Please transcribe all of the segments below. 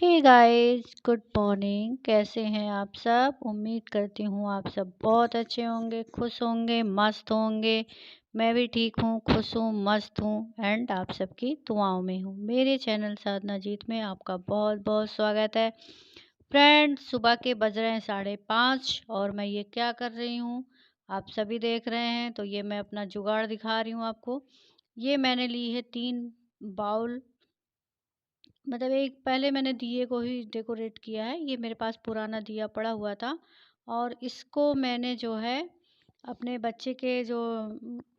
Hey guys, good morning. कैसे हैं आप सब? उम्मीद करती हूँ आप सब बहुत अच्छे होंगे, खुश होंगे, मस्त होंगे। मैं भी ठीक हूँ, खुश हूँ, मस्त हूँ एंड आप सबकी दुआओं में हूँ। मेरे चैनल साधना जीत में आपका बहुत बहुत स्वागत है। फ्रेंड्स, सुबह के बज रहे हैं 5:30 और मैं ये क्या कर रही हूँ आप सभी देख रहे हैं। तो ये मैं अपना जुगाड़ दिखा रही हूँ आपको। ये मैंने ली है 3 बाउल, मतलब एक पहले मैंने दिए को ही डेकोरेट किया है। ये मेरे पास पुराना दिया पड़ा हुआ था और इसको मैंने जो है अपने बच्चे के जो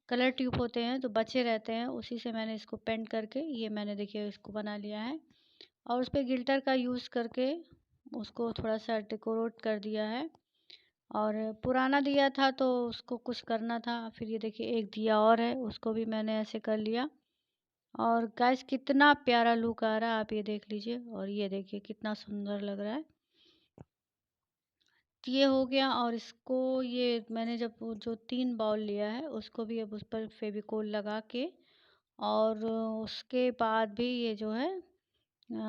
कलर ट्यूब होते हैं तो बचे रहते हैं, उसी से मैंने इसको पेंट करके ये मैंने देखिए इसको बना लिया है और उस पे गिल्टर का यूज़ करके उसको थोड़ा सा डेकोरेट कर दिया है। और पुराना दिया था तो उसको कुछ करना था, फिर ये देखिए एक दिया और है उसको भी मैंने ऐसे कर लिया। और गाइस कितना प्यारा लुक आ रहा है, आप ये देख लीजिए और ये देखिए कितना सुंदर लग रहा है। तो ये हो गया और इसको ये मैंने जब वो जो 3 बाउल लिया है उसको भी अब उस पर फेविकोल लगा के और उसके बाद भी ये जो है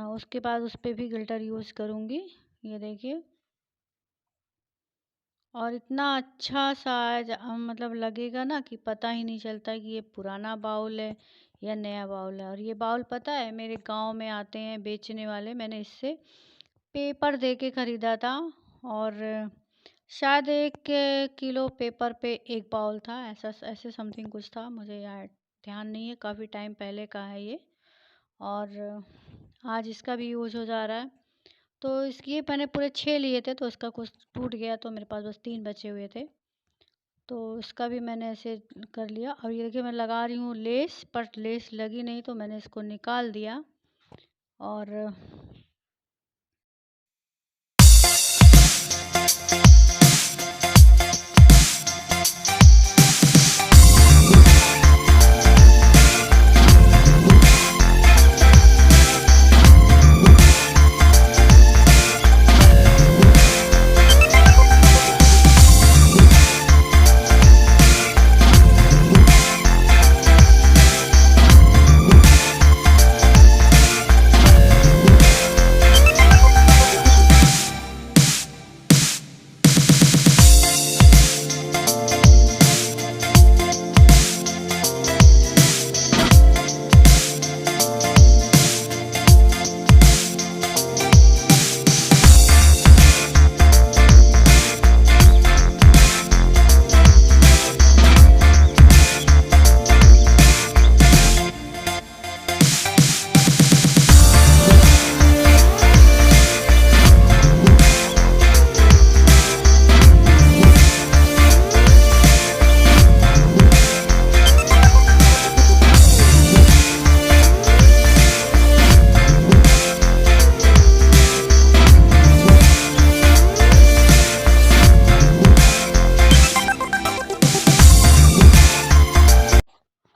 उसके बाद उस पे भी ग्लिटर यूज़ करूँगी। ये देखिए और इतना अच्छा सा मतलब लगेगा ना कि पता ही नहीं चलता कि ये पुराना बाउल है या नया बाउल है। और ये बाउल पता है मेरे गांव में आते हैं बेचने वाले, मैंने इससे पेपर दे के ख़रीदा था और शायद 1 किलो पेपर पे एक बाउल था, ऐसा ऐसे समथिंग कुछ था, मुझे यार ध्यान नहीं है, काफ़ी टाइम पहले का है ये। और आज इसका भी यूज हो जा रहा है। तो इसके मैंने पूरे 6 लिए थे तो इसका कुछ टूट गया तो मेरे पास बस 3 बचे हुए थे। तो इसका भी मैंने ऐसे कर लिया और ये देखिए मैं लगा रही हूँ लेस, पर लेस लगी नहीं तो मैंने इसको निकाल दिया। और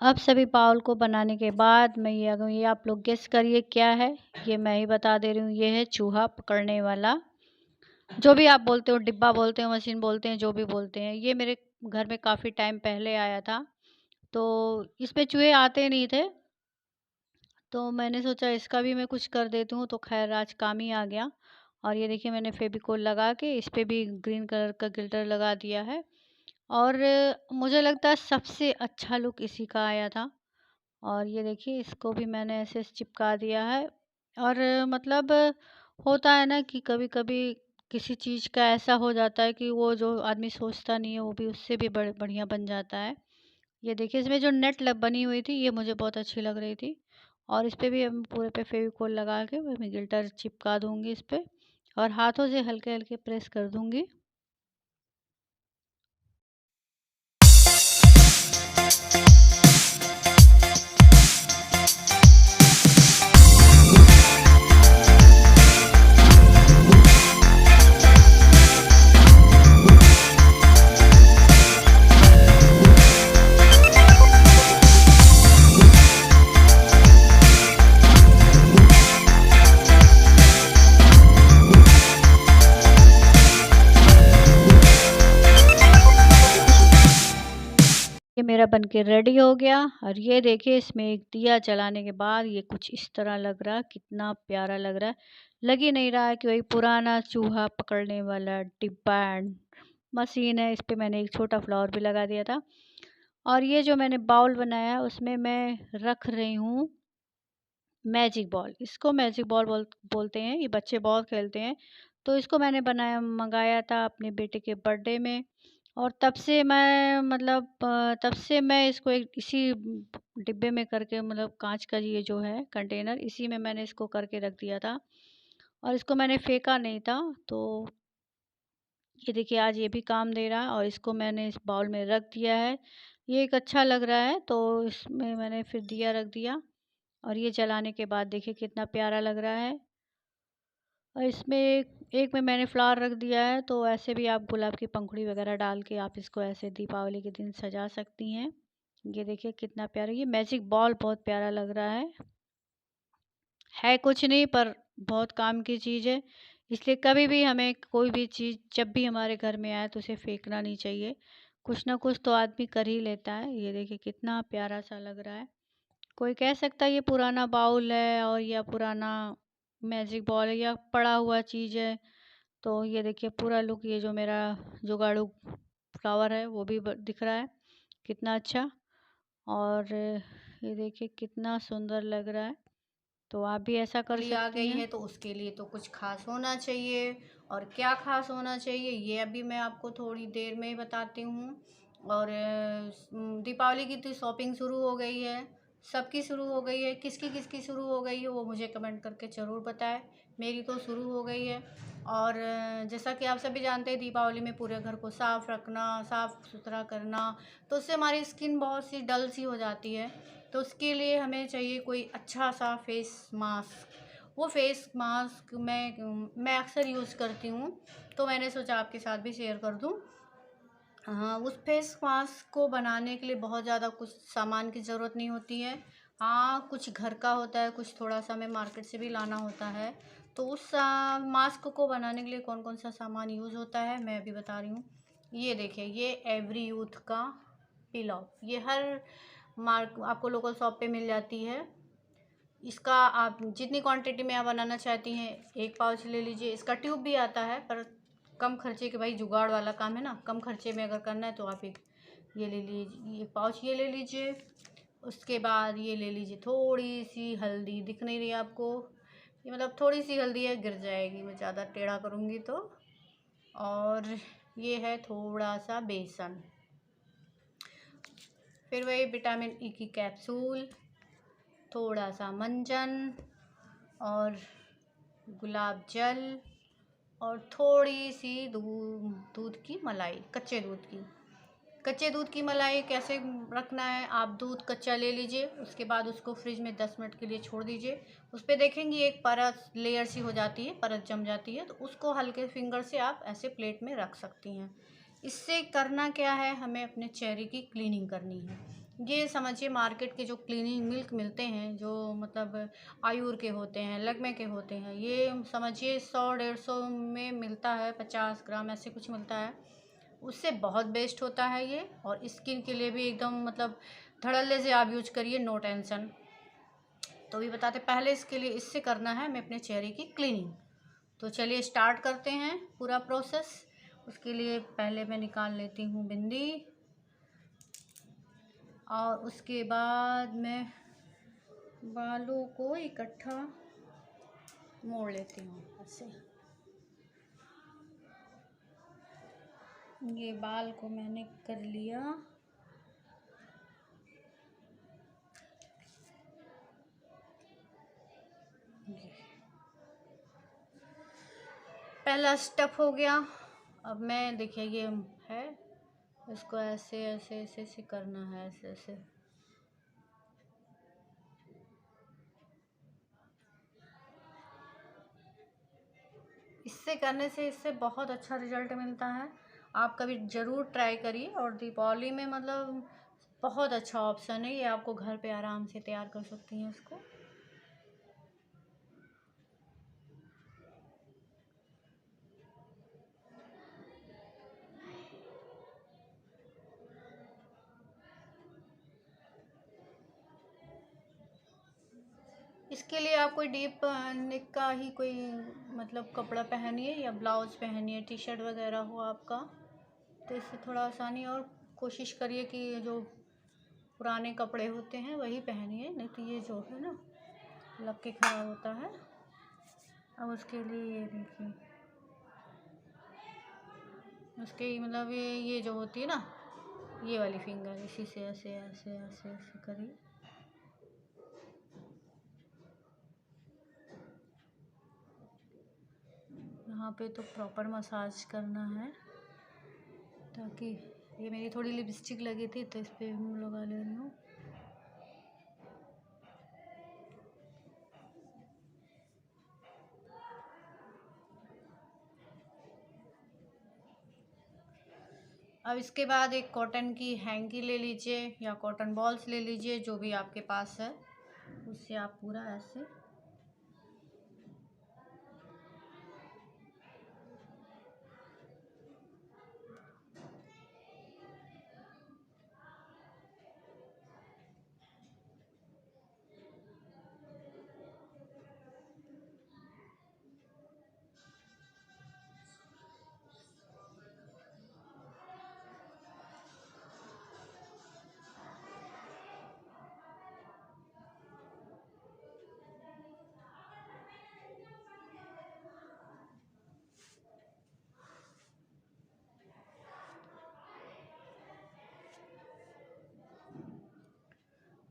अब सभी बाउल को बनाने के बाद मैं ये आप लोग गेस करिए क्या है। ये मैं ही बता दे रही हूँ, ये है चूहा पकड़ने वाला, जो भी आप बोलते हो, डिब्बा बोलते हो, मशीन बोलते हैं, जो भी बोलते हैं। ये मेरे घर में काफ़ी टाइम पहले आया था तो इसमें चूहे आते नहीं थे तो मैंने सोचा इसका भी मैं कुछ कर देती हूँ, तो खैर आज काम ही आ गया। और ये देखिए मैंने फेविकोल लगा के इस पे भी ग्रीन कलर का गिल्टर लगा दिया है और मुझे लगता है सबसे अच्छा लुक इसी का आया था। और ये देखिए इसको भी मैंने ऐसे चिपका दिया है। और मतलब होता है ना कि कभी कभी किसी चीज़ का ऐसा हो जाता है कि वो जो आदमी सोचता नहीं है वो भी उससे भी बढ़िया बन जाता है। ये देखिए इसमें जो नेट बनी हुई थी ये मुझे बहुत अच्छी लग रही थी और इस पे भी हम पूरे पे फेविकोल लगा के मैं गिल्टर चिपका दूंगी इस पे और हाथों से हल्के हल्के प्रेस कर दूंगी। मेरा बनके रेडी हो गया। और ये देखिए इसमें एक दिया जलाने के बाद ये कुछ इस तरह लग रहा है, कितना प्यारा लग रहा है। लग ही नहीं रहा है कि वही पुराना चूहा पकड़ने वाला डिब्बा एंड मशीन है। इस पे मैंने एक छोटा फ्लावर भी लगा दिया था। और ये जो मैंने बाउल बनाया है उसमें मैं रख रही हूँ मैजिक बॉल। इसको मैजिक बॉल बोलते हैं, ये बच्चे बहुत खेलते हैं। तो इसको मैंने मंगाया था अपने बेटे के बर्थडे में। और तब से मैं मतलब तब से मैं इसको एक इसी डिब्बे में करके, मतलब कांच का ये जो है कंटेनर, इसी में मैंने इसको करके रख दिया था। और इसको मैंने फेंका नहीं था। तो ये देखिए आज ये भी काम दे रहा है। और इसको मैंने इस बाउल में रख दिया है। ये एक अच्छा लग रहा है तो इसमें मैंने फिर दिया रख दिया। और ये जलाने के बाद देखिए कितना प्यारा लग रहा है। और इसमें एक में मैंने फ्लावर रख दिया है। तो ऐसे भी आप गुलाब की पंखुड़ी वगैरह डाल के आप इसको ऐसे दीपावली के दिन सजा सकती हैं। ये देखिए कितना प्यारा, ये मैजिक बॉल बहुत प्यारा लग रहा है कुछ नहीं पर बहुत काम की चीज़ है। इसलिए कभी भी हमें कोई भी चीज़ जब भी हमारे घर में आए तो उसे फेंकना नहीं चाहिए। कुछ ना कुछ तो आदमी कर ही लेता है। ये देखिए कितना प्यारा सा लग रहा है। कोई कह सकता है ये पुराना बाउल है और या पुराना मैजिक बॉल है या पड़ा हुआ चीज़ है। तो ये देखिए पूरा लुक, ये जो मेरा जुगाड़ू फ्लावर है वो भी दिख रहा है कितना अच्छा। और ये देखिए कितना सुंदर लग रहा है। तो आप भी ऐसा कर सकती हैं। आ गई है तो उसके लिए तो कुछ खास होना चाहिए। और क्या खास होना चाहिए ये अभी मैं आपको थोड़ी देर में बताती हूँ। और दीपावली की तो शॉपिंग शुरू हो गई है, सबकी शुरू हो गई है। किसकी किसकी शुरू हो गई है वो मुझे कमेंट करके ज़रूर बताएं। मेरी तो शुरू हो गई है। और जैसा कि आप सभी जानते हैं दीपावली में पूरे घर को साफ़ रखना, साफ़ सुथरा करना, तो उससे हमारी स्किन बहुत सी डल सी हो जाती है। तो उसके लिए हमें चाहिए कोई अच्छा सा फेस मास्क। वो फेस मास्क मैं अक्सर यूज़ करती हूँ, तो मैंने सोचा आपके साथ भी शेयर कर दूँ। हाँ, उस फेस मास्क को बनाने के लिए बहुत ज़्यादा कुछ सामान की ज़रूरत नहीं होती है। हाँ, कुछ घर का होता है, कुछ थोड़ा सा हमें मार्केट से भी लाना होता है। तो उस मास्क को बनाने के लिए कौन कौन सा सामान यूज़ होता है मैं अभी बता रही हूँ। ये देखिए, ये एवरी यूथ का पिलो, ये हर मार्क आपको लोकल शॉप पे मिल जाती है। इसका आप जितनी क्वांटिटी में आप बनाना चाहती हैं एक पाउच ले लीजिए। इसका ट्यूब भी आता है पर कम खर्चे के, भाई जुगाड़ वाला काम है ना, कम खर्चे में अगर करना है तो आप एक ये ले लीजिए, एक पाउच ये ले लीजिए। उसके बाद ये ले लीजिए थोड़ी सी हल्दी, दिख नहीं रही आपको, ये मतलब थोड़ी सी हल्दी है, गिर जाएगी मैं ज़्यादा टेढ़ा करूँगी तो। और ये है थोड़ा सा बेसन, फिर वही विटामिन ई की कैप्सूल, थोड़ा सा मंजन और गुलाब जल और थोड़ी सी दूध की मलाई, कच्चे दूध की मलाई। कैसे रखना है, आप दूध कच्चा ले लीजिए, उसके बाद उसको फ्रिज में 10 मिनट के लिए छोड़ दीजिए। उस पर देखेंगी एक परत लेयर सी हो जाती है, परत जम जाती है, तो उसको हल्के फिंगर से आप ऐसे प्लेट में रख सकती हैं। इससे करना क्या है, हमें अपने चेहरे की क्लीनिंग करनी है। ये समझिए मार्केट के जो क्लीनिंग मिल्क मिलते हैं, जो मतलब आयुर के होते हैं, लग्मे के होते हैं, ये समझिए 100-150 में मिलता है, 50 ग्राम ऐसे कुछ मिलता है। उससे बहुत बेस्ट होता है ये। और स्किन के लिए भी एकदम मतलब धड़ल्ले से आप यूज करिए, नो टेंशन। तो भी बताते पहले इसके लिए इससे करना है हमें अपने चेहरे की क्लीनिंग। तो चलिए स्टार्ट करते हैं पूरा प्रोसेस। उसके लिए पहले मैं निकाल लेती हूँ बिंदी और उसके बाद मैं बालों को इकट्ठा मोड़ लेती हूँ ऐसे। ये बाल को मैंने कर लिया। पहला स्टेप हो गया। अब मैं देखिए ये है, इसको ऐसे ऐसे ऐसे ऐसे करना है, ऐसे ऐसे। इससे करने से इससे बहुत अच्छा रिजल्ट मिलता है। आप कभी ज़रूर ट्राई करिए। और दीपावली में मतलब बहुत अच्छा ऑप्शन है ये, आपको घर पे आराम से तैयार कर सकती हैं इसको। इसके लिए आप कोई डीप नेक का ही कोई मतलब कपड़ा पहनिए या ब्लाउज पहनिए, टी शर्ट वगैरह हो आपका, तो इससे थोड़ा आसानी। और कोशिश करिए कि ये जो पुराने कपड़े होते हैं वही पहनिए, नहीं तो ये जो है ना लग के खराब होता है। अब उसके लिए ये देखिए, उसके मतलब ये जो होती है ना, ये वाली फिंगर, इसी से ऐसे ऐसे ऐसे ऐसे करिए। यहाँ पे तो प्रॉपर मसाज करना है, ताकि ये मेरी थोड़ी लिपस्टिक लगी थी तो इस पर लगा ले रही हूँ। अब इसके बाद एक कॉटन की हैंकी ले लीजिए या कॉटन बॉल्स ले लीजिए, जो भी आपके पास है, उससे आप पूरा ऐसे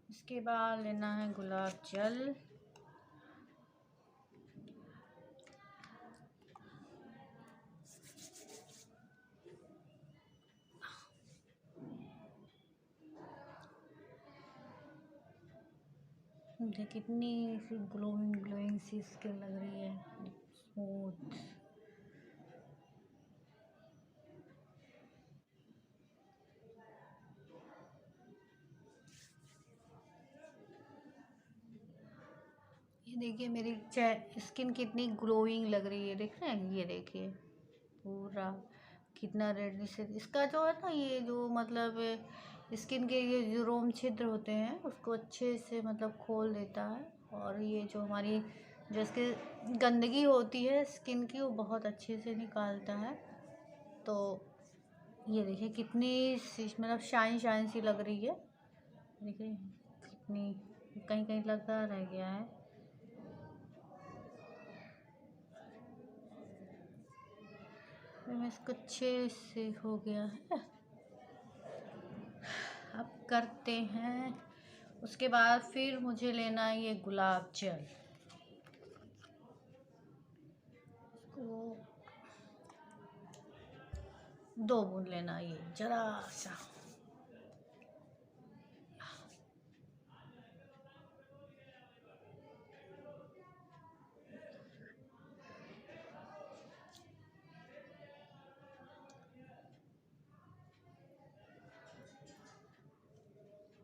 इसके बाद लेना है गुलाब जल। देखिए कितनी सी ग्लोइंग ग्लोइंग सी स्किन लग रही है, स्मूथ। ये देखिए मेरी स्किन कितनी ग्लोइंग लग रही है, देख रहे हैं? ये देखिए पूरा कितना रेडनेस है। इसका जो है ना, ये जो मतलब स्किन के ये जो रोम छिद्र होते हैं उसको अच्छे से मतलब खोल देता है, और ये जो हमारी जो इसके गंदगी होती है स्किन की, वो बहुत अच्छे से निकालता है। तो ये देखिए कितनी मतलब शाइन शाइन सी लग रही है, देखिए कितनी, कहीं कहीं लगा रह गया है। इसको अच्छे से हो गया है। अब करते हैं, उसके बाद फिर मुझे लेना है ये गुलाब जल। इसको 2 बूंद लेना, ये जरा सा।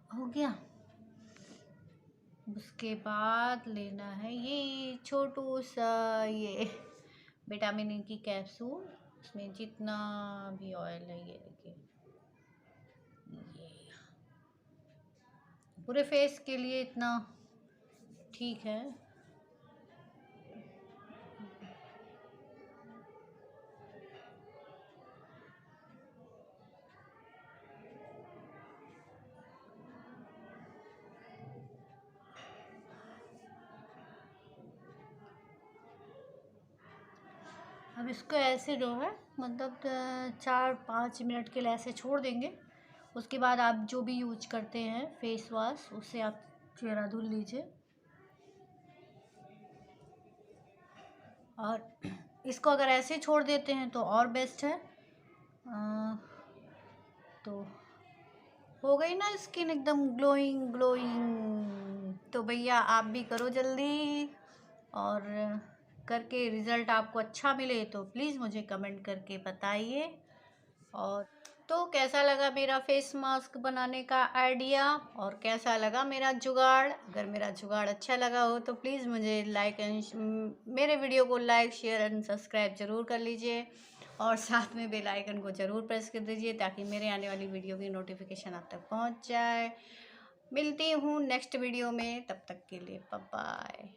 हो गया। उसके बाद लेना है ये छोटू सा ये विटामिन ई की कैप्सूल। इसमें जितना भी ऑयल है, ये देखिए, ये पूरे फेस के लिए इतना ठीक है। अब इसको ऐसे जो है मतलब 4-5 मिनट के लिए ऐसे छोड़ देंगे। उसके बाद आप जो भी यूज करते हैं फेस वॉश, उससे आप चेहरा धुल लीजिए। और इसको अगर ऐसे छोड़ देते हैं तो और बेस्ट है। तो हो गई ना स्किन एकदम ग्लोइंग ग्लोइंग। तो भैया आप भी करो जल्दी, और करके रिज़ल्ट आपको अच्छा मिले तो प्लीज़ मुझे कमेंट करके बताइए। और तो कैसा लगा मेरा फेस मास्क बनाने का आइडिया, और कैसा लगा मेरा जुगाड़? अगर मेरा जुगाड़ अच्छा लगा हो तो प्लीज़ मुझे लाइक एंड मेरे वीडियो को लाइक शेयर एंड सब्सक्राइब ज़रूर कर लीजिए, और साथ में बेल आइकन को ज़रूर प्रेस कर दीजिए, ताकि मेरे आने वाली वीडियो की नोटिफिकेशन आप तक पहुंच जाए। मिलती हूँ नेक्स्ट वीडियो में, तब तक के लिए बाय बाय।